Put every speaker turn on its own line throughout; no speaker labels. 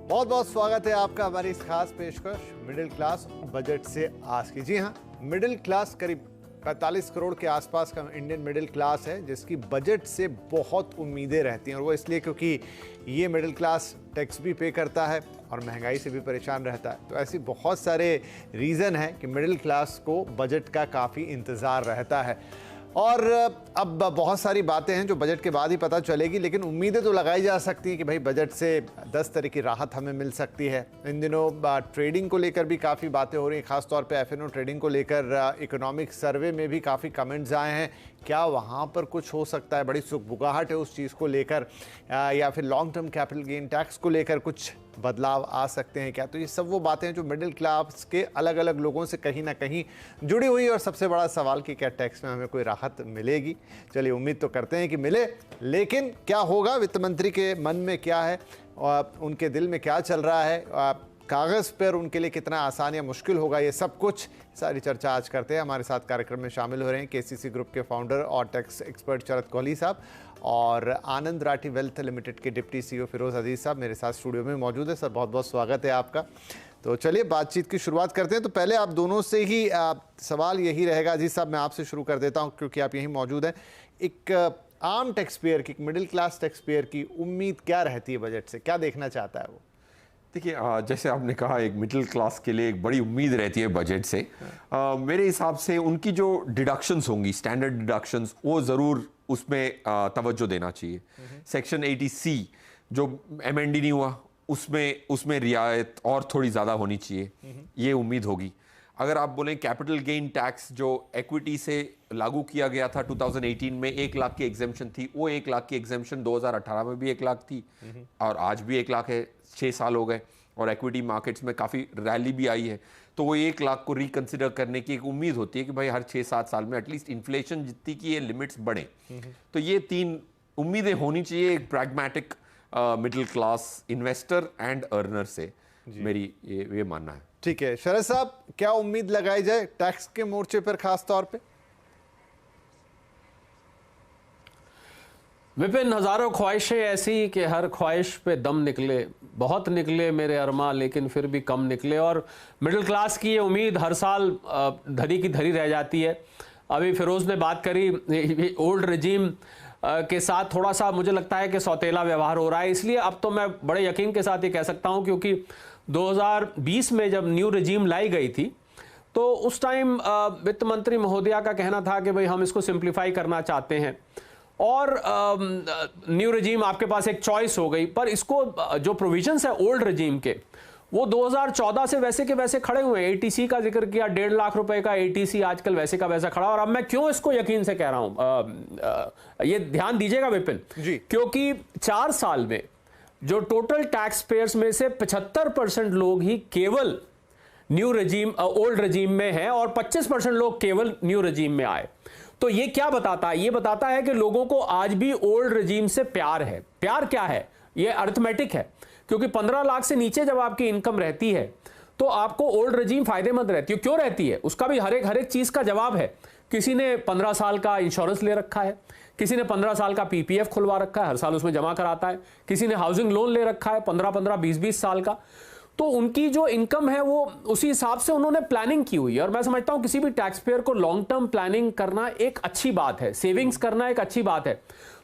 बहुत बहुत स्वागत है आपका हमारी इस खास पेशकश मिडिल क्लास बजट से आज की। जी हाँ, मिडिल क्लास करीब 45 करोड़ के आसपास का इंडियन मिडिल क्लास है जिसकी बजट से बहुत उम्मीदें रहती हैं, और वो इसलिए क्योंकि ये मिडिल क्लास टैक्स भी पे करता है और महंगाई से भी परेशान रहता है। तो ऐसी बहुत सारे रीज़न है कि मिडिल क्लास को बजट का काफ़ी इंतज़ार रहता है। और अब बहुत सारी बातें हैं जो बजट के बाद ही पता चलेगी, लेकिन उम्मीदें तो लगाई जा सकती हैं कि भाई बजट से 10 तरह की राहत हमें मिल सकती है। इन दिनों ट्रेडिंग को लेकर भी काफ़ी बातें हो रही हैं, खासतौर पे एफएनओ ट्रेडिंग को लेकर इकोनॉमिक सर्वे में भी काफ़ी कमेंट्स आए हैं। क्या वहाँ पर कुछ हो सकता है? बड़ी सुगबुगाहट है उस चीज़ को लेकर, या फिर long term capital gain tax को लेकर कुछ बदलाव आ सकते हैं क्या? तो ये सब वो बातें हैं जो मिडिल क्लास के अलग अलग लोगों से कहीं ना कहीं जुड़ी हुई है। और सबसे बड़ा सवाल कि क्या टैक्स में हमें कोई राहत मिलेगी? चलिए, उम्मीद तो करते हैं कि मिले, लेकिन क्या होगा, वित्त मंत्री के मन में क्या है और उनके दिल में क्या चल रहा है, कागज़ पर उनके लिए कितना आसान या मुश्किल होगा, ये सब कुछ सारी चर्चा आज करते हैं। हमारे साथ कार्यक्रम में शामिल हो रहे हैं केसीसी ग्रुप के फाउंडर और टैक्स एक्सपर्ट शरद कोहली साहब, और आनंद राठी वेल्थ लिमिटेड के डिप्टी सीईओ फिरोज अजीज साहब मेरे साथ स्टूडियो में मौजूद है। सर, बहुत बहुत स्वागत है आपका। तो चलिए बातचीत की शुरुआत करते हैं। तो पहले आप दोनों से ही सवाल यही रहेगा। अजीज साहब, मैं आपसे शुरू कर देता हूँ क्योंकि आप यहीं मौजूद हैं। एक आम टैक्स पेयर की, मिडिल क्लास टैक्स पेयर की उम्मीद क्या रहती है बजट से? क्या देखना चाहता है वो?
देखिए, जैसे आपने कहा, एक मिडिल क्लास के लिए एक बड़ी उम्मीद रहती है बजट से। मेरे हिसाब से उनकी जो डिडक्शंस होंगी, स्टैंडर्ड डिडक्शंस, वो ज़रूर उसमें तवज्जो देना चाहिए। सेक्शन 80C जो एमएनडी नहीं हुआ, उसमें रियायत और थोड़ी ज़्यादा होनी चाहिए, ये उम्मीद होगी। अगर आप बोलें कैपिटल गेन टैक्स जो इक्विटी से लागू किया गया था 2018 में, 1 लाख की एग्जेम्पशन थी, वो 1 लाख की एग्जेम्पशन 2018 में भी 1 लाख थी और आज भी 1 लाख है। 6 साल हो गए और इक्विटी मार्केट्स में काफ़ी रैली भी आई है, तो वो 1 लाख को रिकंसिडर करने की एक उम्मीद होती है कि भाई हर 6-7 साल में एटलीस्ट इन्फ्लेशन जितनी की ये लिमिट्स बढ़े। तो ये 3 उम्मीदें होनी चाहिए एक pragmatic middle class investor and earner से, मेरी ये मानना है।
ठीक है शरद साहब, क्या उम्मीद लगाई जाए टैक्स के मोर्चे पर खास तौर पे?
विपिन, हजारों ख्वाहिशें ऐसी कि हर ख्वाहिश पे दम निकले, बहुत निकले मेरे अरमा लेकिन फिर भी कम निकले। और मिडिल क्लास की ये उम्मीद हर साल धरी की धरी रह जाती है। अभी फिरोज ने बात करी, ओल्ड रिजीम के साथ थोड़ा सा मुझे लगता है कि सौतेला व्यवहार हो रहा है। इसलिए अब तो मैं बड़े यकीन के साथ ये कह सकता हूँ, क्योंकि 2020 में जब न्यू रिजीम लाई गई थी तो उस टाइम वित्त मंत्री महोदया का कहना था कि भाई हम इसको सिंप्लीफाई करना चाहते हैं, और न्यू रिजीम आपके पास एक चॉइस हो गई। पर इसको जो प्रोविजंस है ओल्ड रिजीम के, वो 2014 से वैसे के वैसे खड़े हुए हैं। एटीसी का जिक्र किया, 1.5 लाख रुपए का एटीसी आजकल वैसे का वैसा खड़ा। और अब मैं क्यों इसको यकीन से कह रहा हूं, ये ध्यान दीजिएगा विपिन जी, क्योंकि 4 साल में जो टोटल टैक्स पेयर्स में से 75% लोग ही केवल न्यू रिजीम ओल्ड रिजीम में हैं और 25% लोग केवल न्यू रिजीम में आए। तो ये क्या बताता है? ये बताता है कि लोगों को आज भी ओल्ड रिजीम से प्यार है। प्यार क्या है? ये अरिथमेटिक है, क्योंकि 15 लाख से नीचे जब आपकी इनकम रहती है तो आपको ओल्ड रिजीम फायदेमंद रहती है। क्यों रहती है? उसका भी हर एक चीज का जवाब है। किसी ने 15 साल का इंश्योरेंस ले रखा है, किसी ने 15 साल का पीपीएफ खुलवा रखा है, हर साल उसमें जमा कराता है, किसी ने हाउसिंग लोन ले रखा है 15-15, 20-20 साल का। तो उनकी जो इनकम है वो उसी हिसाब से उन्होंने प्लानिंग की हुई है। और मैं समझता हूं किसी भी टैक्स पेयर को लॉन्ग टर्म प्लानिंग करना एक अच्छी बात है, सेविंग्स करना एक अच्छी बात है।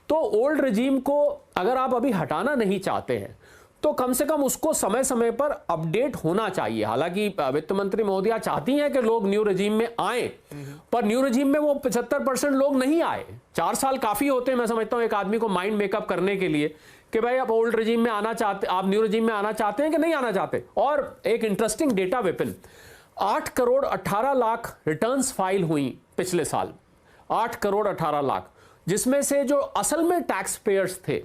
तो ओल्ड रिजीम को अगर आप अभी हटाना नहीं चाहते हैं तो कम से कम उसको समय समय पर अपडेट होना चाहिए। हालांकि वित्त मंत्री महोदया चाहती हैं कि लोग न्यू रिजीम में आए, पर न्यू रिजीम में वो 75% लोग नहीं आए। 4 साल काफी होते हैं, मैं समझता हूं, एक आदमी को माइंड मेकअप करने के लिए कि भाई आप ओल्ड रिजीम में आना चाहते, आप न्यू रिजीम में आना चाहते हैं कि नहीं आना चाहते। और एक interesting data Vipin, 8 crore 18 lakh returns file हुई पिछले साल, 8 करोड़ 18 लाख, जिसमें से जो असल में टैक्स पेयर्स थे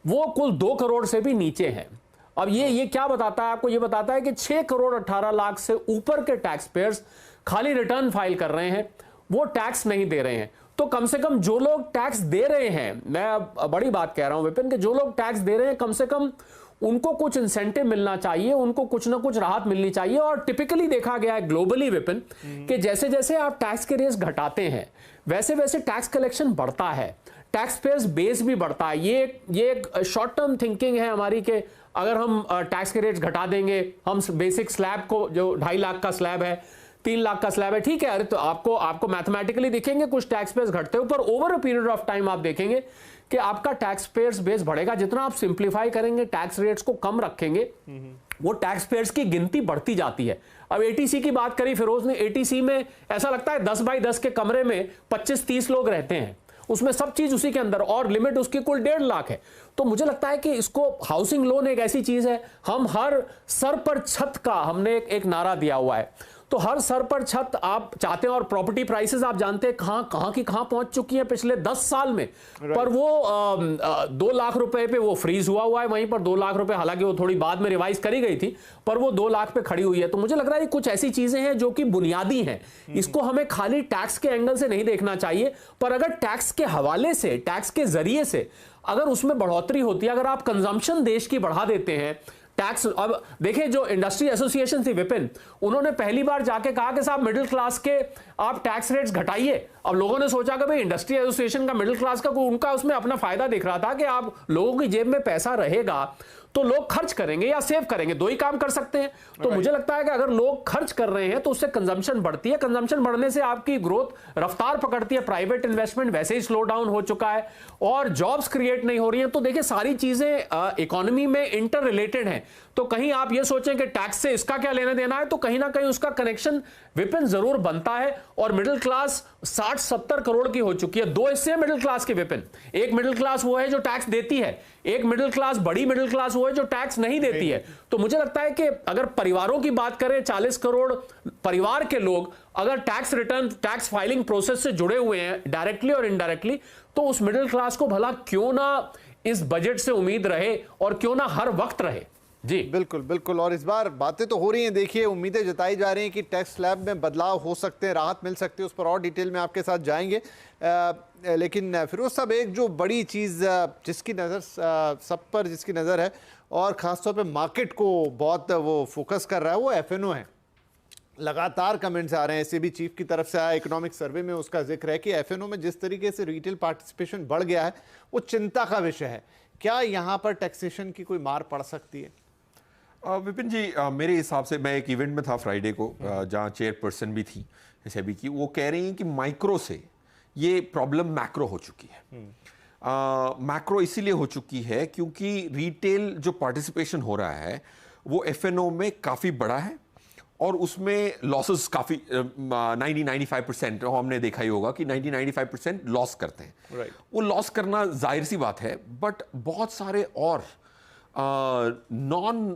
वो कुल 2 करोड़ से भी नीचे हैं। अब ये क्या बताता है आपको? ये बताता है कि 6 करोड़ 18 लाख से ऊपर के टैक्स पेयर्स खाली रिटर्न फाइल कर रहे हैं, वो टैक्स नहीं दे रहे हैं। तो कम से कम जो लोग टैक्स दे रहे हैं, मैं बड़ी बात कह रहा हूं विपिन, कि जो लोग टैक्स दे रहे हैं कम से कम उनको कुछ इंसेंटिव मिलना चाहिए, उनको कुछ ना कुछ राहत मिलनी चाहिए। और टिपिकली देखा गया है ग्लोबली विपिन कि जैसे जैसे आप टैक्स के रेस घटाते हैं वैसे वैसे टैक्स कलेक्शन बढ़ता है। टैक्स पेयर्स बेस भी बढ़ता है। ये एक शॉर्ट टर्म थिंकिंग है हमारी कि अगर हम टैक्स के रेट्स घटा देंगे, हम बेसिक स्लैब को, जो 2.5 लाख का स्लैब है, 3 लाख का स्लैब है, ठीक है, अरे तो आपको मैथमेटिकली दिखेंगे कुछ टैक्स पेयर्स घटते हो, पर over a period of time आप देखेंगे कि आपका टैक्स पेयर्स बेस बढ़ेगा। जितना आप सिंप्लीफाई करेंगे, टैक्स रेट्स को कम रखेंगे, वो टैक्स पेयर्स की गिनती बढ़ती जाती है। अब एटीसी की बात करी फिरोज ने, एटीसी में ऐसा लगता है 10 बाई 10 के कमरे में 25-30 लोग रहते हैं, उसमें सब चीज उसी के अंदर, और लिमिट उसकी कुल 1.5 लाख है। तो मुझे लगता है कि इसको, हाउसिंग लोन एक ऐसी चीज है, हम हर सर पर छत का हमने एक नारा दिया हुआ है, तो हर सर पर छत आप चाहते हैं। और प्रॉपर्टी प्राइसेस आप जानते हैं कहां की कहां पहुंच चुकी हैं पिछले 10 साल में, पर वो 2 लाख रुपए पे वो फ्रीज हुआ है, वहीं पर 2 लाख रुपए, हालांकि वो थोड़ी बाद में रिवाइज करी गई थी, पर वो 2 लाख पे खड़ी हुई है। तो मुझे लग रहा है कुछ ऐसी चीजें हैं जो कि बुनियादी हैं, इसको हमें खाली टैक्स के एंगल से नहीं देखना चाहिए, पर अगर टैक्स के हवाले से, टैक्स के जरिए से अगर उसमें बढ़ोतरी होती है, अगर आप कंजम्पशन देश की बढ़ा देते हैं, टैक्स, अब देखिए जो इंडस्ट्री एसोसिएशन थी विपिन, उन्होंने पहली बार जाके कहा कि साहब मिडिल क्लास के आप टैक्स रेट्स घटाइए। अब लोगों ने सोचा कि भाई इंडस्ट्री एसोसिएशन का, मिडिल क्लास का, उनका उसमें अपना फायदा दिख रहा था कि आप लोगों की जेब में पैसा रहेगा तो लोग खर्च करेंगे या सेव करेंगे, दो ही काम कर सकते हैं। तो मुझे लगता है कि अगर लोग खर्च कर रहे हैं तो उससे कंजम्पशन बढ़ती है, कंजम्पशन बढ़ने से आपकी ग्रोथ रफ्तार पकड़ती है, प्राइवेट इन्वेस्टमेंट वैसे ही स्लो डाउन हो चुका है और जॉब्स क्रिएट नहीं हो रही हैं। तो देखिए सारी चीजें इकोनॉमी में इंटर रिलेटेड हैं, तो कहीं आप ये सोचें कि टैक्स से इसका क्या लेना देना है, तो कहीं ना कहीं उसका कनेक्शन विपिन जरूर बनता है। और मिडिल क्लास 60-70 करोड़ की हो चुकी है। दो हिस्से हैं मिडिल क्लास के विपिन, एक मिडिल क्लास वो है जो टैक्स देती है, एक मिडिल क्लास, बड़ी मिडिल क्लास वो है जो टैक्स नहीं देती है। तो मुझे लगता है कि अगर परिवारों की बात करें, 40 करोड़ परिवार के लोग अगर tax return, tax filing process से जुड़े हुए हैं डायरेक्टली और इनडायरेक्टली, तो उस मिडिल क्लास को भला क्यों ना इस बजट से उम्मीद रहे और क्यों ना हर वक्त रहे। जी
बिल्कुल बिल्कुल। और इस बार बातें तो हो रही हैं, देखिए उम्मीदें जताई जा रही हैं कि टैक्स स्लैब में बदलाव हो सकते हैं, राहत मिल सकती है, उस पर और डिटेल में आपके साथ जाएंगे। लेकिन फिरोज साहब, एक जो बड़ी चीज़ जिसकी नज़र सब पर जिसकी नज़र है और ख़ासतौर पे मार्केट को बहुत वो फोकस कर रहा है, वो एफएनओ है। लगातार कमेंट्स आ रहे हैं, एसएबी चीफ की तरफ से आया इकोनॉमिक सर्वे में उसका जिक्र है कि एफएनओ में जिस तरीके से रिटेल पार्टिसिपेशन बढ़ गया है वो चिंता का विषय है। क्या यहाँ पर टैक्सेशन की कोई मार पड़ सकती है?
विपिन जी, मेरे हिसाब से, मैं एक इवेंट में था फ्राइडे को, जहाँ चेयरपर्सन भी थी एसएबी की, वो कह रही हैं कि माइक्रो से ये प्रॉब्लम मैक्रो हो चुकी है। मैक्रो इसीलिए हो चुकी है क्योंकि रिटेल जो पार्टिसिपेशन हो रहा है वो एफएनओ में काफ़ी बड़ा है और उसमें लॉसेस काफ़ी 90-95% हमने देखा ही होगा कि 90-95% लॉस करते हैं। वो लॉस करना जाहिर सी बात है, बट बहुत सारे और non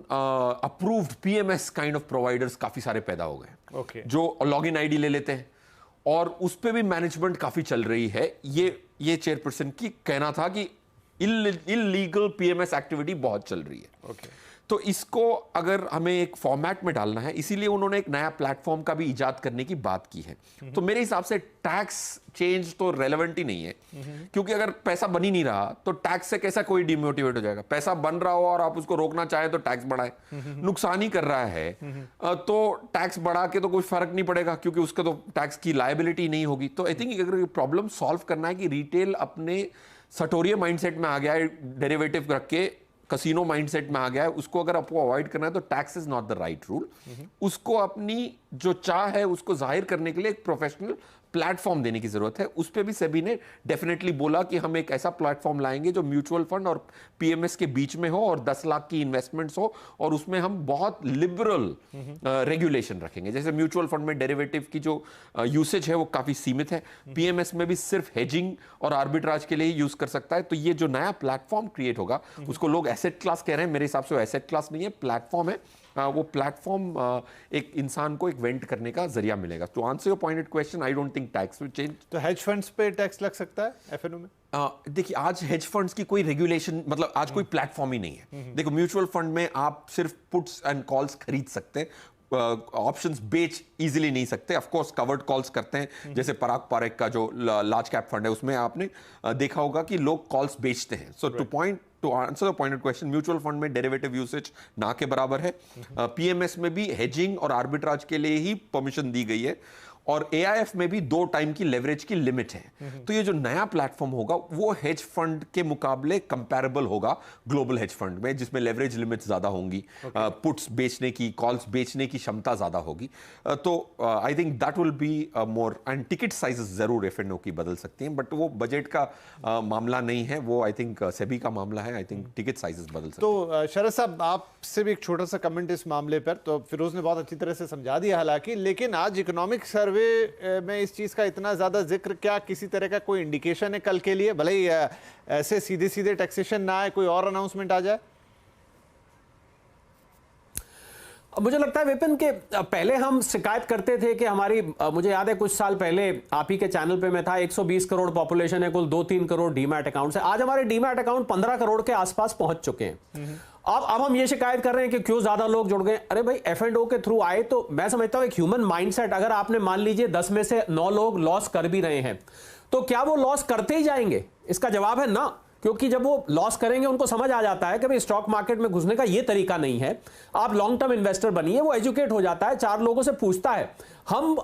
approved PMS kind of providers काफ़ी सारे पैदा हो गए, जो लॉगिन आईडी ले लेते हैं और उस पर भी मैनेजमेंट काफ़ी चल रही है। ये चेयरपर्सन की कहना था कि इल्लीगल पीएमएस एक्टिविटी बहुत चल रही है। तो इसको अगर हमें एक फॉर्मेट में डालना है, इसीलिए उन्होंने एक नया प्लेटफॉर्म का भी इजाद करने की बात की है। तो मेरे हिसाब से टैक्स चेंज तो रेलेवेंट ही नहीं है, क्योंकि अगर पैसा बन ही नहीं रहा तो टैक्स से कैसा कोई डिमोटिवेट हो जाएगा। पैसा बन रहा हो और आप उसको रोकना चाहे तो टैक्स बढ़ाए, नुकसान ही कर रहा है तो टैक्स बढ़ा के तो कोई फर्क नहीं पड़ेगा, क्योंकि उसका तो टैक्स की लायबिलिटी नहीं होगी। तो आई थिंक अगर प्रॉब्लम सॉल्व करना है कि रिटेल अपने सटोरिया माइंडसेट में आ गया है, डेरिवेटिव रख के कसिनो माइंडसेट में आ गया है, उसको अगर आपको अवॉइड करना है तो tax is not the right rule. उसको अपनी जो चाह है उसको जाहिर करने के लिए एक प्रोफेशनल प्लेटफॉर्म देने की जरूरत है। उस पर भी सेबी ने डेफिनेटली बोला कि हम एक ऐसा प्लेटफॉर्म लाएंगे जो म्यूचुअल फंड और पीएमएस के बीच में हो और 10 लाख की इन्वेस्टमेंट्स हो, और उसमें हम बहुत लिबरल रेगुलेशन रखेंगे। जैसे म्यूचुअल फंड में डेरिवेटिव की जो यूसेज है वो काफी सीमित है, पीएमएस में भी सिर्फ हेजिंग और आर्बिट्राज के लिए ही यूज कर सकता है। तो ये जो नया प्लेटफॉर्म क्रिएट होगा, उसको लोग एसेट क्लास कह रहे हैं, मेरे हिसाब से वो एसेट क्लास नहीं है, प्लेटफॉर्म है। वो प्लेटफॉर्म एक इंसान को एक वेंट करने का जरिया मिलेगा। To answer your pointed question, I don't think tax will change.
तो हेज फंड्स पे टैक्स लग सकता है एफएनओ में?
देखिए, आज हेज फंड्स की कोई रेगुलेशन, मतलब आज कोई प्लेटफॉर्म ही नहीं है। देखो, म्यूचुअल फंड में आप सिर्फ पुट्स एंड कॉल्स खरीद सकते हैं, ऑप्शंस बेच इजीली नहीं सकते। ऑफ कोर्स कवर्ड कॉल्स करते हैं, जैसे पराग पारेख का जो लार्ज कैप फंड है उसमें आपने देखा होगा कि लोग कॉल्स बेचते हैं। So to answer the pointed question, mutual fund में डेरिवेटिव यूसेज ना के बराबर है। पीएमएस में भी हेजिंग और आर्बिट्राज के लिए ही परमिशन दी गई है, और AIF में भी 2 टाइम की लेवरेज की लिमिट है। तो ये जो नया प्लेटफॉर्म होगा वो हेज फंड के मुकाबले कंपैरेबल होगा ग्लोबल हेज फंड में, जिसमें लेवरेज लिमिट ज्यादा होंगी, पुट्स बेचने की, कॉल्स बेचने की क्षमता ज्यादा होगी। तो I think that will be more, and ticket sizes जरूर F&O की बदल सकती हैं, बट वो बजट का मामला नहीं है, वो आई थिंक सेबी का मामला है। आई थिंक टिकट साइजेस बदल सकते हैं।
तो शरद साहब, आपसे भी एक छोटा सा कमेंट इस मामले पर। तो फिरोज ने बहुत अच्छी तरह से समझा दिया हालांकि, लेकिन आज इकोनॉमिक सर्वे में इस चीज का इतना ज्यादा जिक्र, क्या किसी तरह का कोई इंडिकेशन है कल के लिए? भले ही ऐसे सीधे सीधे टैक्सेशन ना आए, कोई और अनाउंसमेंट आ जाए?
मुझे लगता है विपिन के पहले हम शिकायत करते थे कि हमारी, मुझे याद है कुछ साल पहले आप ही के चैनल पे मैं था, 120 करोड़ पॉपुलेशन है, कुल 2-3 करोड़ डीमैट अकाउंट है। आज हमारे डीमैट अकाउंट 15 करोड़ के आसपास पहुंच चुके हैं। अब हम ये शिकायत कर रहे हैं कि क्यों ज्यादा लोग जुड़ गए। अरे भाई, F&O के थ्रू आए तो मैं समझता हूं एक ह्यूमन माइंडसेट, अगर आपने मान लीजिए 10 में से 9 लोग लॉस कर भी रहे हैं, तो क्या वो लॉस करते ही जाएंगे? इसका जवाब है ना, क्योंकि जब वो लॉस करेंगे उनको समझ आ जाता है कि भाई स्टॉक मार्केट में घुसने का ये तरीका नहीं है। आप लॉन्ग टर्म इन्वेस्टर बनिए, वो एजुकेट हो जाता है, 4 लोगों से पूछता है।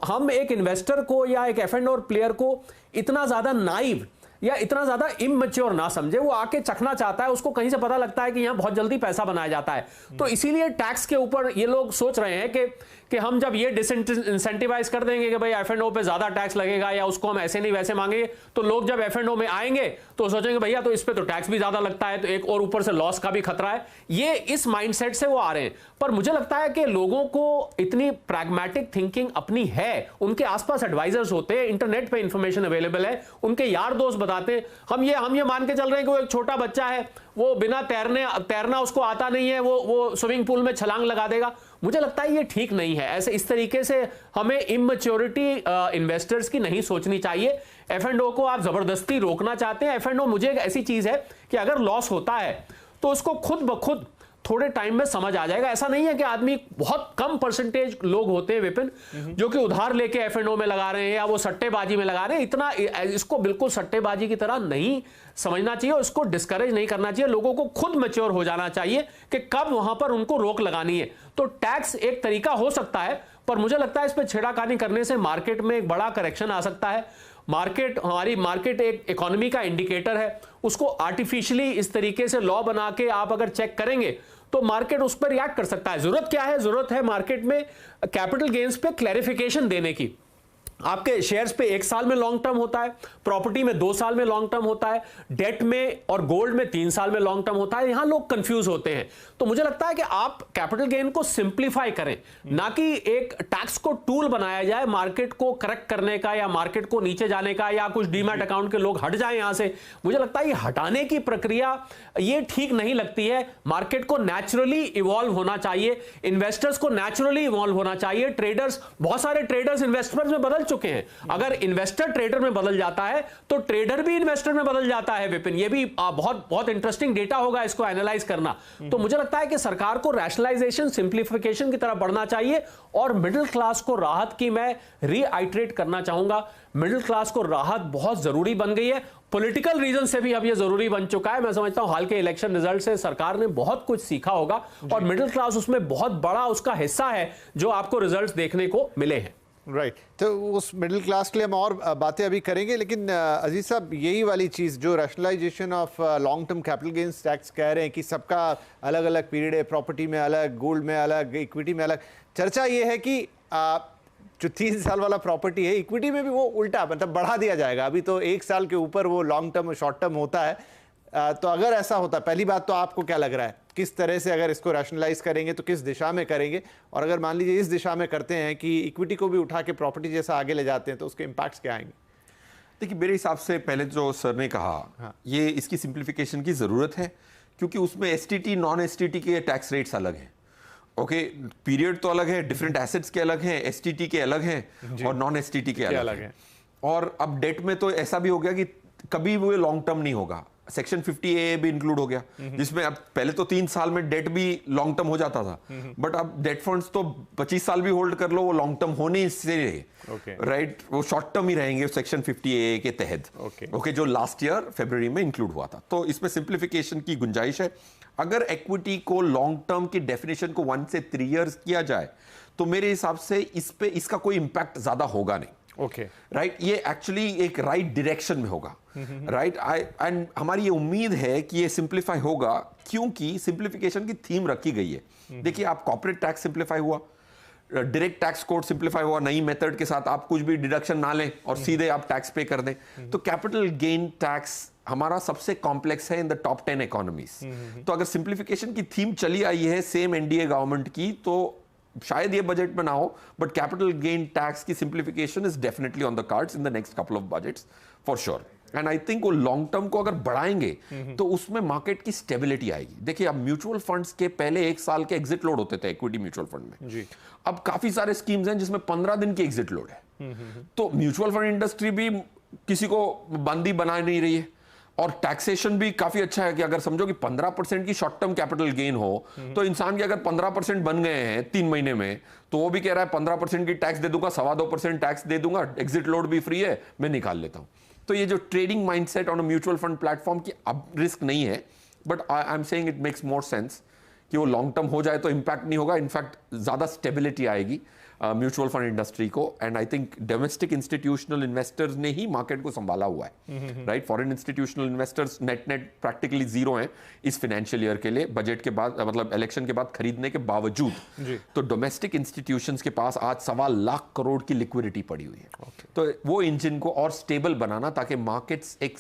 हम एक इन्वेस्टर को या एक F&O प्लेयर को इतना ज्यादा नाइव या इतना ज्यादा इमैच्योर ना समझे, वो आके चखना चाहता है, उसको कहीं से पता लगता है कि यहां बहुत जल्दी पैसा बनाया जाता है। तो इसीलिए टैक्स के ऊपर ये लोग सोच रहे हैं कि हम जब ये डिसइंसेंटिवाइज कर देंगे कि भाई F&O पे ज्यादा टैक्स लगेगा या उसको हम ऐसे नहीं वैसे मांगेंगे, तो लोग जब F&O में आएंगे तो सोचेंगे भैया तो इस पे तो टैक्स भी ज्यादा लगता है, तो एक और ऊपर से लॉस का भी खतरा है। ये इस माइंडसेट से वो आ रहे हैं। पर मुझे लगता है कि लोगों को इतनी प्रैग्मेटिक थिंकिंग अपनी है, उनके आसपास एडवाइजर्स होते हैं, इंटरनेट पे इंफॉर्मेशन अवेलेबल है, उनके यार दोस्त बताते हैं। हम ये मान के चल रहे हैं कि वो एक छोटा बच्चा है, वो बिना तैरना उसको आता नहीं है, वो स्विमिंग पूल में छलांग लगा देगा। मुझे लगता है ये ठीक नहीं है। ऐसे इस तरीके से हमें इमैच्योरिटी इन्वेस्टर्स की नहीं सोचनी चाहिए। F&O को आप जबरदस्ती रोकना चाहते हैं। F&O मुझे एक ऐसी चीज है कि अगर लॉस होता है तो उसको खुद ब खुद थोड़े टाइम में समझ आ जाएगा। ऐसा नहीं है कि आदमी, बहुत कम परसेंटेज लोग होते हैं विपिन जो कि उधार लेके F&O में लगा रहे हैं या वो सट्टेबाजी में लगा रहे हैं। इतना इसको बिल्कुल सट्टेबाजी की तरह नहीं समझना चाहिए और इसको डिस्करेज नहीं करना चाहिए। लोगों को खुद मैच्योर हो जाना चाहिए कि कब वहां पर उनको रोक लगानी है। तो टैक्स एक तरीका हो सकता है, पर मुझे लगता है इस पर छेड़ाखानी करने से मार्केट में एक बड़ा करेक्शन आ सकता है। हमारी मार्केट एक इकोनॉमी का इंडिकेटर है, उसको आर्टिफिशियली इस तरीके से लॉ बना के आप अगर चेक करेंगे तो मार्केट उस पर रिएक्ट कर सकता है। जरूरत क्या है? जरूरत है मार्केट में कैपिटल गेन्स पे क्लैरिफिकेशन देने की। आपके शेयर्स पे 1 साल में लॉन्ग टर्म होता है, प्रॉपर्टी में 2 साल में लॉन्ग टर्म होता है, डेट में और गोल्ड में 3 साल में लॉन्ग टर्म होता है। यहां लोग कंफ्यूज होते हैं। तो मुझे लगता है कि आप कैपिटल गेन को सिंप्लीफाई करें, ना कि एक टैक्स को टूल बनाया जाए मार्केट को करेक्ट करने का या मार्केट को नीचे जाने का, या कुछ डीमैट अकाउंट के लोग हट जाएं यहां से। मुझे लगता है ये हटाने की प्रक्रिया ये ठीक नहीं लगती है। मार्केट को नेचुरली इवॉल्व होना चाहिए, इन्वेस्टर्स को नेचुरली इवॉल्व होना चाहिए। ट्रेडर्स, बहुत सारे ट्रेडर्स इन्वेस्टर्स में बदल चुके हैं। अगर इन्वेस्टर ट्रेडर में बदल जाता है तो ट्रेडर भी इन्वेस्टर में बदल जाता है विपिन। ये भी बहुत बहुत इंटरेस्टिंग डेटा होगा इसको एनालाइज करना। तो मुझे लगता है कि सरकार को रैशनलाइजेशन, सिंप्लीफिकेशन की तरफ बढ़ना चाहिए और मिडिल क्लास को राहत की मैं रीआइट्रेट करना चाहूंगा। मिडिल क्लास को राहत बहुत जरूरी बन गई है, पॉलिटिकल रीजन से भी अब ये जरूरी बन चुका है। मैं समझता हूं हाल के इलेक्शन रिजल्ट से सरकार ने बहुत कुछ सीखा होगा और मिडिल क्लास उसमें बहुत बड़ा उसका हिस्सा है जो आपको रिजल्ट्स देखने को मिले हैं।
राइट तो उस मिडिल क्लास के लिए हम और बातें अभी करेंगे, लेकिन अजीज साहब, यही वाली चीज़ जो rationalisation of long term capital gains tax कह रहे हैं कि सबका अलग अलग पीरियड है, प्रॉपर्टी में अलग, गोल्ड में अलग, इक्विटी में अलग। चर्चा ये है कि जो 3 साल वाला प्रॉपर्टी है, इक्विटी में भी वो उल्टा मतलब बढ़ा दिया जाएगा। अभी तो 1 साल के ऊपर वो लॉन्ग टर्म शॉर्ट टर्म होता है। तो अगर ऐसा होता, पहली बात तो आपको क्या लग रहा है, किस तरह से अगर इसको रैशनलाइज करेंगे तो किस दिशा में करेंगे? और अगर मान लीजिए इस दिशा में करते हैं कि इक्विटी को भी उठा के प्रॉपर्टी जैसा आगे ले जाते हैं, तो उसके इंपैक्ट्स क्या आएंगे?
देखिए, मेरे हिसाब से पहले जो सर ने कहा,
हाँ।
ये इसकी सिंप्लीफिकेशन की जरूरत है, क्योंकि उसमें STT नॉन STT के टैक्स रेट्स अलग हैं। ओके, पीरियड तो अलग है, डिफरेंट एसेट्स के अलग हैं, STT के अलग हैं और नॉन STT के अलग हैं। और अब डेट में तो ऐसा भी हो गया कि कभी वो लॉन्ग टर्म नहीं होगा। सेक्शन 50A भी इंक्लूड हो गया, जिसमें अब पहले तो 3 साल में डेट भी लॉन्ग टर्म हो जाता था, बट अब डेट फंड्स तो 25 साल भी होल्ड कर लो, वो लॉन्ग टर्म होने से रहे, राइट, वो शॉर्ट टर्म ही रहेंगे सेक्शन 50A के तहत। ओके, जो लास्ट ईयर फरवरी में इंक्लूड हुआ था। तो इसमें सिंप्लीफिकेशन की गुंजाइश है। अगर इक्विटी को लॉन्ग टर्म की डेफिनेशन को 1 से 3 इयर्स किया जाए तो मेरे हिसाब से इस पे इसका कोई इंपैक्ट ज्यादा होगा नहीं।
ओके,
राइट, ये एक्चुअली एक राइट डायरेक्शन में होगा। राइट, एंड हमारी ये उम्मीद है कि ये सिंप्लीफाई होगा, क्योंकि सिंप्लीफिकेशन की थीम रखी गई है। देखिए, आप कॉर्पोरेट टैक्स सिंप्लीफाई हुआ, डायरेक्ट टैक्स कोड सिंप्लीफाई हुआ, नई मेथड के साथ आप कुछ भी डिडक्शन ना लें और सीधे आप टैक्स पे कर दें। तो कैपिटल गेन टैक्स हमारा सबसे कॉम्प्लेक्स है इन द टॉप 10 इकोनॉमीज। तो अगर सिंप्लीफिकेशन की थीम चली आई है सेम एनडीए गवर्नमेंट की, तो शायद ये बजट में ना हो, बट कैपिटल गेन टैक्स की simplification is definitely on the cards in the next couple of budgets for sure. And I think वो लॉन्ग टर्म को अगर बढ़ाएंगे तो उसमें मार्केट की स्टेबिलिटी आएगी। देखिए, अब म्यूचुअल फंड्स के पहले 1 साल के एग्जिट लोड होते थे इक्विटी म्यूचुअल फंड में जी। अब काफी सारे स्कीम्स हैं जिसमें 15 दिन की एग्जिट लोड है। तो म्यूचुअल फंड इंडस्ट्री भी किसी को बंदी बना नहीं रही है, और टैक्सेशन भी काफी अच्छा है कि अगर समझो कि 15% की शॉर्ट टर्म कैपिटल गेन हो, तो इंसान के अगर 15% बन गए हैं 3 महीने में, तो वो भी कह रहा है 15% की टैक्स दे दूंगा, 2.25% टैक्स दे दूंगा, एग्जिट लोड भी फ्री है, मैं निकाल लेता हूं। तो ये जो trading mindset on a mutual fund platform की अब रिस्क नहीं है, but I am saying it makes more sense कि वो लॉन्ग टर्म हो जाए तो इंपैक्ट नहीं होगा, इनफैक्ट ज्यादा स्टेबिलिटी आएगी म्यूचुअल फंड इंडस्ट्री को। And I think domestic institutional investors ने ही मार्केट को संभाला हुआ है। Right, foreign institutional investors net practically zero हैं इस फाइनेंशियल ईयर के लिए, बजट के बाद, मतलब इलेक्शन के बाद खरीदने के बावजूद। तो डोमेस्टिक इंस्टीट्यूशंस के पास आज 1.25 लाख करोड़ की लिक्विडिटी पड़ी हुई है। तो वो इंजन को और स्टेबल बनाना ताकि मार्केट्स एक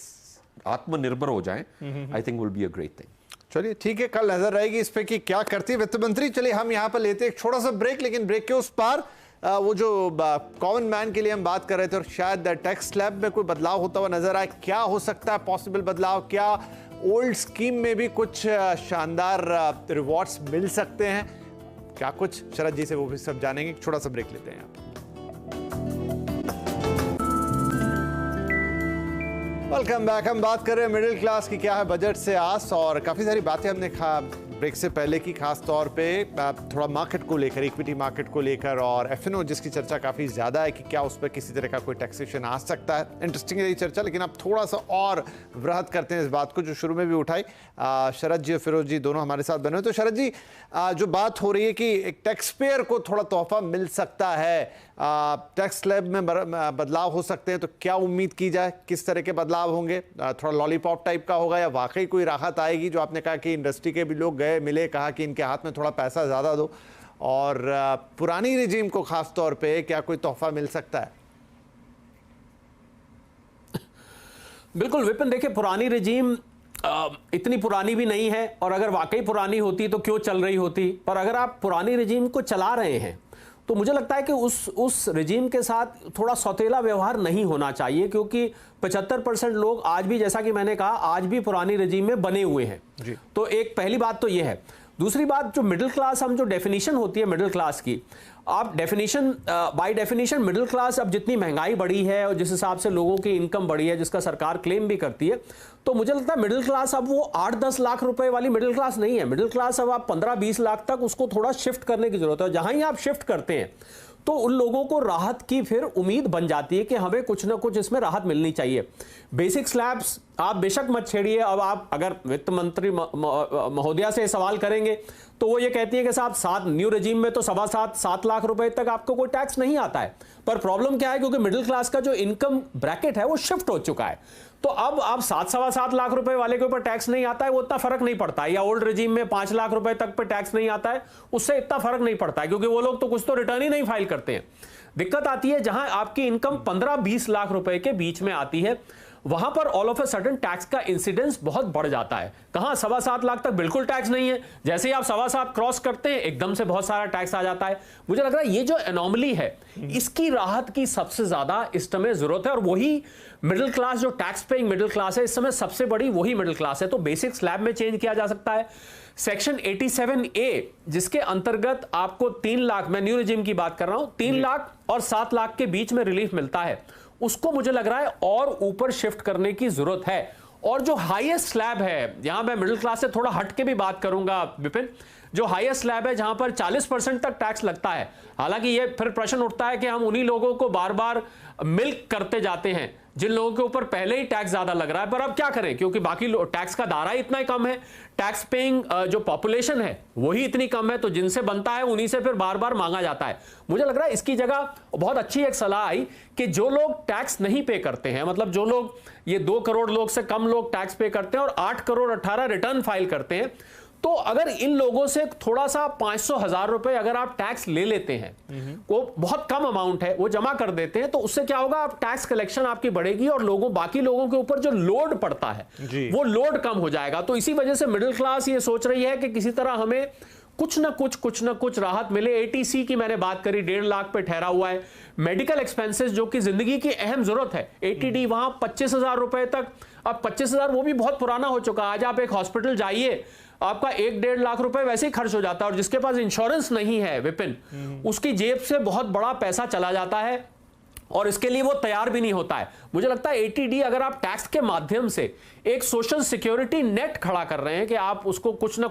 आत्मनिर्भर हो जाए, I think will be a great thing.
चलिए ठीक है, कल नजर रहेगी इस पे कि क्या करती है वित्त मंत्री। चलिए हम यहाँ पर लेते हैं एक छोटा सा ब्रेक, लेकिन ब्रेक के उस पार वो जो कॉमन मैन के लिए हम बात कर रहे थे, और शायद टैक्स स्लैब में कोई बदलाव होता हुआ नजर आए, क्या हो सकता है पॉसिबल बदलाव? क्या ओल्ड स्कीम में भी कुछ शानदार रिवॉर्ड्स मिल सकते हैं? क्या कुछ शरद जी से वो भी सब जानेंगे। छोटा सा ब्रेक लेते हैं यहाँ पर। Welcome back. हम बात कर रहे हैं मिडिल क्लास की क्या है बजट से आस, और काफ़ी सारी बातें हमने ब्रेक से पहले की, खास तौर पे थोड़ा मार्केट को लेकर, इक्विटी मार्केट को लेकर, और एफएनओ जिसकी चर्चा काफ़ी ज़्यादा है कि क्या उस पर किसी तरह का कोई टैक्सेशन आ सकता है। इंटरेस्टिंग है ये चर्चा, लेकिन अब थोड़ा सा और वृहद करते हैं इस बात को जो शुरू में भी उठाई। शरद जी और फिरोज जी दोनों हमारे साथ बने हुए। तो शरद जी, जो बात हो रही है कि एक टैक्स पेयर को थोड़ा तोहफा मिल सकता है, टैक्स स्लैब में बदलाव हो सकते हैं, तो क्या उम्मीद की जाए? किस तरह के बदलाव होंगे? थोड़ा लॉलीपॉप टाइप का होगा या वाकई कोई राहत आएगी? जो आपने कहा कि इंडस्ट्री के भी लोग गए मिले, कहा कि इनके हाथ में थोड़ा पैसा ज़्यादा दो, और पुरानी रिजीम को खास तौर पे क्या कोई तोहफा मिल सकता है?
बिल्कुल विपिन, देखिए पुरानी रिजीम इतनी पुरानी भी नहीं है, और अगर वाकई पुरानी होती तो क्यों चल रही होती। पर अगर आप पुरानी रिजीम को चला रहे हैं तो मुझे लगता है कि उस रिजीम के साथ थोड़ा सौतेला व्यवहार नहीं होना चाहिए, क्योंकि 75% लोग आज भी, जैसा कि मैंने कहा, आज भी पुरानी रिजीम में बने हुए हैं जी। तो एक पहली बात तो यह है। दूसरी बात, जो मिडिल क्लास, हम जो डेफिनेशन होती है मिडिल क्लास की, आप definition by definition middle class, अब जितनी महंगाई बढ़ी है और जिस हिसाब से लोगों की इनकम बढ़ी है, जिसका सरकार क्लेम भी करती है, तो मुझे लगता है मिडिल क्लास अब वो 8-10 लाख रुपए वाली मिडिल क्लास नहीं है। मिडिल क्लास अब आप 15-20 लाख तक उसको थोड़ा शिफ्ट करने की जरूरत है। जहां ही आप शिफ्ट करते हैं तो उन लोगों को राहत की फिर उम्मीद बन जाती है कि हमें कुछ ना कुछ इसमें राहत मिलनी चाहिए। बेसिक स्लैब्स आप बेशक मत छेड़िए। अब आप अगर वित्त मंत्री महोदया से सवाल करेंगे तो वो ये कहती है कि साहब न्यू रेजिम में तो 7.25-7 लाख रुपए तक आपको कोई टैक्स नहीं आता है। पर प्रॉब्लम क्या है, क्योंकि मिडिल क्लास का जो इनकम ब्रैकेट है वो शिफ्ट हो चुका है, तो अब आप 7-7.25 लाख रुपए वाले के ऊपर टैक्स नहीं आता है, वो इतना फर्क नहीं पड़ता है। या ओल्ड रेजिम में 5 लाख रुपए तक पे टैक्स नहीं आता है, उससे इतना फर्क नहीं पड़ता है, क्योंकि वो लोग तो कुछ तो रिटर्न ही नहीं फाइल करते हैं। दिक्कत आती है जहां आपकी इनकम 15-20 लाख रुपए के बीच में आती है, वहां पर all of a sudden tax का इंसिडेंस बहुत बढ़ जाता है। कहां 7.25 लाख तक बिल्कुल टैक्स नहीं है, जैसे ही आप 7.25 क्रॉस करते हैं एकदम से बहुत सारा टैक्स आ जाता है। मुझे लग रहा है ये जो एनोमली है, इसकी राहत की सबसे ज्यादा इस समय जरूरत है, और वही मिडिल क्लास, जो टैक्स पेइंग मिडिल क्लास है, इस समय सबसे बड़ी वही मिडिल क्लास है। तो बेसिक स्लैब में चेंज किया जा सकता है। सेक्शन 87A, जिसके अंतर्गत आपको 3 लाख, मैं न्यू रेजिम की बात कर रहा हूं, 3 लाख और 7 लाख के बीच में रिलीफ मिलता है, उसको मुझे लग रहा है और ऊपर शिफ्ट करने की जरूरत है। और जो हाईएस्ट स्लैब है, यहां मैं मिडिल क्लास से थोड़ा हट के भी बात करूंगा विपिन, जो हाईएस्ट स्लैब है जहां पर 40% तक टैक्स लगता है। हालांकि ये फिर प्रश्न उठता है कि हम उन्हीं लोगों को बार बार मिल्क करते जाते हैं जिन लोगों के ऊपर पहले ही टैक्स ज्यादा लग रहा है, पर अब क्या करें क्योंकि बाकी टैक्स का दायरा इतना ही कम है, टैक्स पेइंग जो पॉपुलेशन है वही इतनी कम है, तो जिनसे बनता है उन्हीं से फिर बार बार मांगा जाता है। मुझे लग रहा है इसकी जगह बहुत अच्छी एक सलाह आई कि जो लोग टैक्स नहीं पे करते हैं, मतलब जो लोग ये 2 करोड़ लोग से कम लोग टैक्स पे करते हैं और 8 करोड़ 18 रिटर्न फाइल करते हैं, तो अगर इन लोगों से थोड़ा सा 500,000 रुपए अगर आप टैक्स ले लेते हैं, वो बहुत कम अमाउंट है, वो जमा कर देते हैं, तो उससे क्या होगा, आप टैक्स कलेक्शन आपकी बढ़ेगी और बाकी लोगों के ऊपर जो लोड पड़ता है वो लोड कम हो जाएगा। तो इसी वजह से मिडिल क्लास ये सोच रही है कि किसी तरह हमें कुछ ना कुछ राहत मिले। एटीसी की मैंने बात करी, 1.5 लाख पे ठहरा हुआ है। मेडिकल एक्सपेंसेस जो कि जिंदगी की अहम जरूरत है, एटीडी वहां 25,000 रुपए तक, अब 25,000 वो भी बहुत पुराना हो चुका है। आज आप एक हॉस्पिटल जाइए, आपका 1-1.5 लाख रुपए वैसे ही खर्च हो जाता है, और जिसके पास इंश्योरेंस नहीं है विपिन, उसकी जेब से बहुत बड़ा पैसा चला जाता है और इसके लिए वो तैयार भी नहीं होता है। मुझे लगता है एटीडी अगर आप टैक्स के माध्यम से एक सोशल सिक्योरिटी नेट खड़ा कर रहे हैं कि आप उसको कुछ ना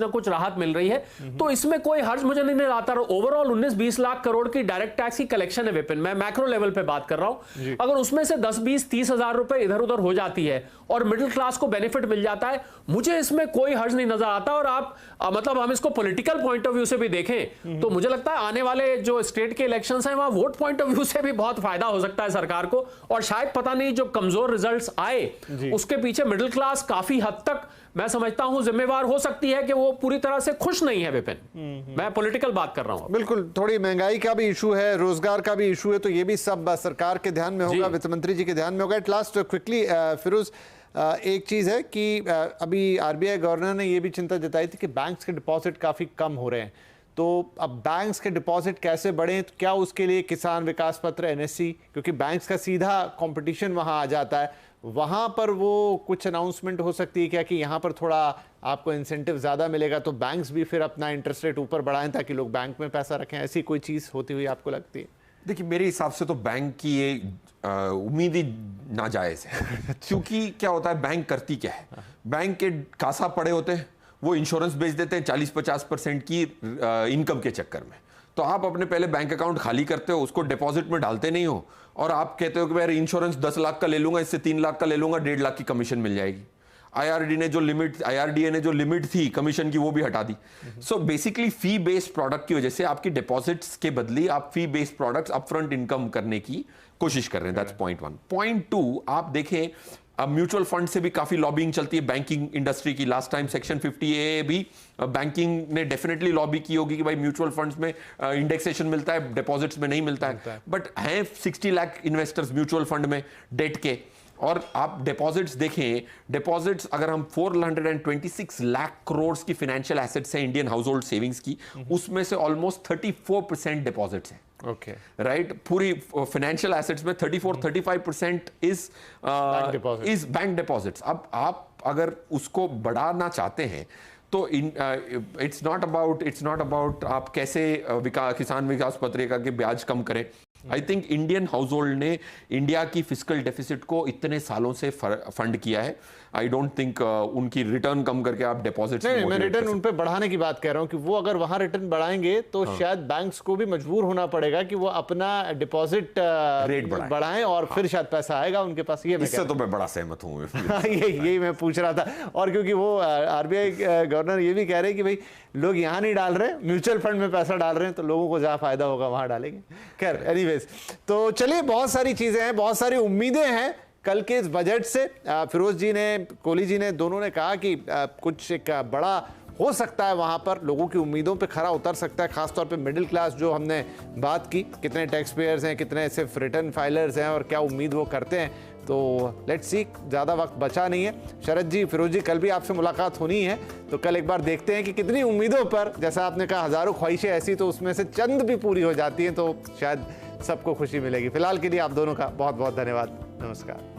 कुछ राहत मिल रही है, तो इसमें कोई हर्ज मुझे नहीं नजर आता। ओवरऑल 19-20 लाख करोड़ की डायरेक्ट टैक्स की कलेक्शन है विपिन, मैं मैक्रो लेवल पे बात कर रहा हूं। अगर उसमें से 10-20-30 हजार रुपए इधर उधर हो जाती है और मिडिल क्लास को बेनिफिट मिल जाता है, मुझे इसमें कोई हर्ज नहीं नजर आता। और आप मतलब हम इसको पॉलिटिकल पॉइंट ऑफ व्यू से भी देखें तो मुझे लगता है आने वाले जो स्टेट के इलेक्शंस हैं वहां वोट पॉइंट ऑफ व्यू से भी बहुत फायदा हो सकता है सरकार को। और शायद पता नहीं जो कमजोर रिजल्ट्स आए उसके पीछे मिडिल क्लास काफी हद तक मैं समझता हूं जिम्मेवार हो सकती है कि वो पूरी तरह से खुश नहीं है विपिन। मैं पॉलिटिकल बात कर रहा हूं।
बिल्कुल, थोड़ी महंगाई का भी इशू है, रोजगार का भी इशू है, तो ये भी सब सरकार के ध्यान में होगा, वित्त मंत्री जी के ध्यान में होगा। एट लास्ट क्विकली फिरोज, एक चीज है कि अभी आरबीआई गवर्नर ने ये भी चिंता जताई थी कि बैंक्स के डिपॉजिट काफी कम हो रहे हैं, तो अब बैंक्स के डिपॉजिट कैसे बढ़ें, तो क्या उसके लिए किसान विकास पत्र एनएससी, क्योंकि बैंक्स का सीधा कंपटीशन वहां आ जाता है, वहां पर वो कुछ अनाउंसमेंट हो सकती है क्या कि यहाँ पर थोड़ा आपको इंसेंटिव ज्यादा मिलेगा तो बैंक्स भी फिर अपना इंटरेस्ट रेट ऊपर बढ़ाएं ताकि लोग बैंक में पैसा रखें, ऐसी कोई चीज होती हुई आपको लगती है?
देखिए, मेरे हिसाब से तो बैंक की ये उम्मीद ही नाजायज है क्योंकि क्या होता है, बैंक करती क्या है, बैंक के कासा पड़े होते हैं, वो इंश्योरेंस बेच देते हैं 40-50% की इनकम के चक्कर में। तो आप अपने पहले बैंक अकाउंट खाली करते हो, उसको डिपॉजिट में डालते नहीं हो, और आप कहते हो कि मैं इंश्योरेंस 10 लाख का ले लूंगा, इससे 3 लाख का ले लूंगा, 1.5 लाख की कमीशन मिल जाएगी। आईआरडीए ने जो लिमिट थी कमीशन की वो भी हटा दी। सो बेसिकली फी बेस्ड प्रोडक्ट की वजह से आपकी डिपॉजिट्स के बदले आप फी बेस्ड प्रोडक्ट्स अपफ्रंट इनकम करने की कोशिश कर रहे हैं। That's point 1। पॉइंट 2, आप देखें अब म्यूचुअल फंड से भी काफी लॉबिंग चलती है बैंकिंग इंडस्ट्री की। लास्ट टाइम सेक्शन 50A भी बैंकिंग ने डेफिनेटली लॉबी की होगी कि भाई म्यूचुअल फंड्स में इंडेक्सेशन मिलता है, डिपॉजिट्स में नहीं मिलता है। बट हैं 60 लाख इन्वेस्टर्स म्यूचुअल फंड में डेट के, और आप डिपॉजिट्स देखें, डिपॉजिट्स अगर हम 426 लाख करोड़ की फाइनेंशियल एसेट्स हैं इंडियन हाउस होल्ड सेविंग्स की, उसमें से ऑलमोस्ट 34% डिपॉजिट्स हैं।
ओके,
राइट, पूरी फाइनेंशियल एसेट्स में 34-35% इज बैंक डिपॉजिट्स। अब आप अगर उसको बढ़ाना चाहते हैं तो इट्स नॉट अबाउट आप कैसे किसान विकास पत्रिका के ब्याज कम करें। I think Indian house hold ने इंडिया की फिस्कल डेफिसिट को इतने सालों से फंड किया है। आई डोंट थिंक उनकी रिटर्न कम करके आप डिपॉजिट
नहीं, मैं रिटर्न उन पे बढ़ाने की बात कह रहा हूं कि वो अगर वहां रिटर्न बढ़ाएंगे तो शायद बैंक्स को भी मजबूर होना पड़ेगा कि वो अपना डिपॉजिट रेट बढ़ाएं और फिर शायद पैसा आएगा उनके पास। ये
इससे तो मैं बड़ा सहमत हूं।
यही मैं पूछ रहा था। और क्योंकि वो आरबीआई गवर्नर ये भी कह रहे हैं कि भाई लोग यहाँ नहीं डाल रहे, म्यूचुअल फंड में पैसा डाल रहे हैं, तो लोगों को जहाँ फायदा होगा वहां डालेंगे। खैर एनीवेज, तो चलिए, बहुत सारी चीजें हैं, बहुत सारी उम्मीदें हैं कल के इस बजट से। फिरोज जी ने, कोहली जी ने, दोनों ने कहा कि कुछ एक बड़ा हो सकता है, वहां पर लोगों की उम्मीदों पे खरा उतर सकता है, खासतौर पे मिडिल क्लास जो हमने बात की, कितने टैक्स पेयर्स हैं, कितने सिर्फ रिटर्न फाइलर्स हैं और क्या उम्मीद वो करते हैं। तो लेट्स सी, ज़्यादा वक्त बचा नहीं है। शरद जी, फिरोज जी, कल भी आपसे मुलाकात होनी है, तो कल एक बार देखते हैं कि कितनी उम्मीदों पर, जैसा आपने कहा हज़ारों ख्वाहिशें ऐसी, तो उसमें से चंद भी पूरी हो जाती हैं, तो शायद सबको खुशी मिलेगी। फिलहाल के लिए आप दोनों का बहुत बहुत धन्यवाद। नमस्कार।